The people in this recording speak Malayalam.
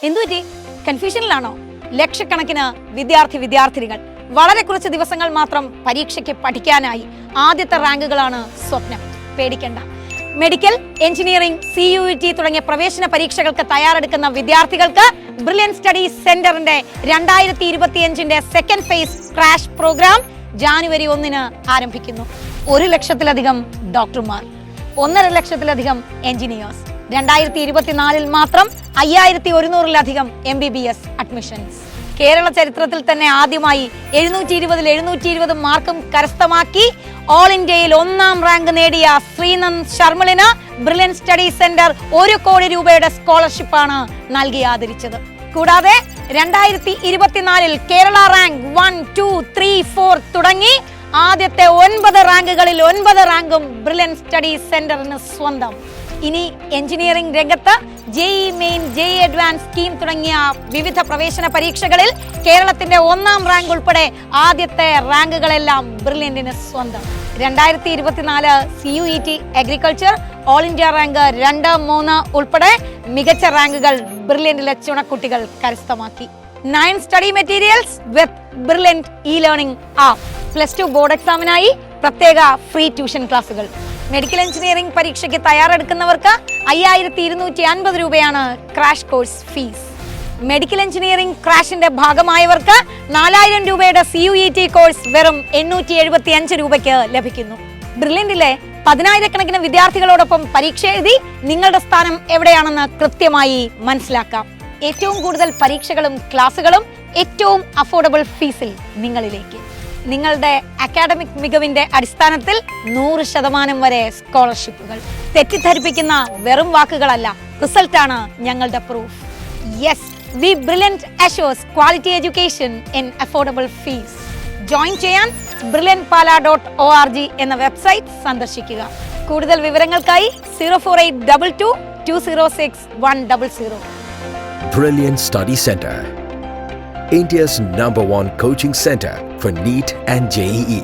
എന്തുപറ്റി? കൺഫ്യൂഷനിലാണോ? ലക്ഷക്കണക്കിന് വിദ്യാർത്ഥിനികൾ വളരെ കുറച്ച് ദിവസങ്ങൾ മാത്രം പരീക്ഷയ്ക്ക് പഠിക്കാനായി. ആദ്യത്തെ റാങ്കുകളാണ് സ്വപ്നം. പേടിക്കണ്ട. മെഡിക്കൽ, എഞ്ചിനീയറിംഗ്, CUET തുടങ്ങിയ പ്രവേശന പരീക്ഷകൾക്ക് തയ്യാറെടുക്കുന്ന വിദ്യാർത്ഥികൾക്ക് ബ്രില്യൻറ്റ് സ്റ്റഡീസ് സെന്ററിന്റെ 2025 second phase crash program January 1 ആരംഭിക്കുന്നു. 1 ലക്ഷത്തിലധികം ഡോക്ടർമാർ, 1.5 ലക്ഷത്തിലധികം എഞ്ചിനീയേഴ്സ്, 2024 മാത്രം 5100-ലധികം MBBS അഡ്മിഷൻസ്. കേരള ചരിത്രത്തിൽ തന്നെ ആദ്യമായി 720 മാർക്കും കരസ്ഥമാക്കി ഓൾ ഇന്ത്യയിൽ 1ാം റാങ്ക് നേടിയ ശ്രീനന്ദ് ശർമ്മളിന് ബ്രില്യൻറ്റ് സ്റ്റഡീസ് സെന്റർ 1 കോടി രൂപയുടെ സ്കോളർഷിപ്പാണ് നൽകി ആദരിച്ചത്. കൂടാതെ 2024 കേരള റാങ്ക് 1, 2, 3, 4 തുടങ്ങി ആദ്യത്തെ 9 റാങ്കുകളിൽ 9 റാങ്കും ബ്രില്യൻറ്റ് സ്റ്റഡീസ് സെന്ററിന് സ്വന്തം. ഇനി എഞ്ചിനീയറിംഗ് രംഗത്ത് JEE main, JEE advance, KEAM തുടങ്ങിയ വിവിധ പ്രവേശന പരീക്ഷകളിൽ കേരളത്തിന്റെ 1ാം റാങ്ക് ഉൾപ്പെടെ ആദ്യത്തെ റാങ്കുകളെല്ലാം ബ്രില്യന്റിന് സ്വന്തം. 2024 CUET agriculture all India rank 2, 3 ഉൾപ്പെടെ മികച്ച റാങ്കുകൾ ബ്രില്യന്റിലെ ചുണക്കുട്ടികൾ കരസ്ഥമാക്കി. 9 study materials with Brilliant e-learning app. +2 board എക്സാമിനായി പ്രത്യേക ഫ്രീ ട്യൂഷൻ ക്ലാസുകൾ. മെഡിക്കൽ എഞ്ചിനീയറിംഗ് പരീക്ഷയ്ക്ക് തയ്യാറെടുക്കുന്നവർക്ക് 5250 രൂപയാണ് crash course fees. Medical engineering ക്രാഷിന്റെ ഭാഗമായവർക്ക് 4000 രൂപയുടെ CUET കോഴ്സ് വെറും 875 രൂപയ്ക്ക് ലഭിക്കുന്നു. ബ്രില്യന്റിലെ 10,000-കണക്കിന് വിദ്യാർത്ഥികളോടൊപ്പം പരീക്ഷ എഴുതി നിങ്ങളുടെ സ്ഥാനം എവിടെയാണെന്ന് കൃത്യമായി മനസ്സിലാക്കാം. ഏറ്റവും കൂടുതൽ പരീക്ഷകളും ക്ലാസുകളും ഏറ്റവും അഫോർഡബിൾ ഫീസിൽ നിങ്ങളിലേക്ക്. നിങ്ങളുടെ അക്കാഡമിക് മികവിന്റെ അടിസ്ഥാനത്തിൽ 100% വരെ സ്കോളർഷിപ്പുകൾ. തെറ്റിദ്ധരിപ്പിക്കുന്ന വെറും വാക്കുകളല്ല, റിസൾട്ടാണ് ഞങ്ങളുടെ proof. Yes, we Brilliant assures quality education in affordable fees. Join ചെയ്യാൻ brilliantpala.org എന്ന വെബ്സൈറ്റ് സന്ദർശിക്കുക. കൂടുതൽ വിവരങ്ങൾക്കായി 04822 206 100. Brilliant Study Center, India's #1 coaching center for NEET and JEE.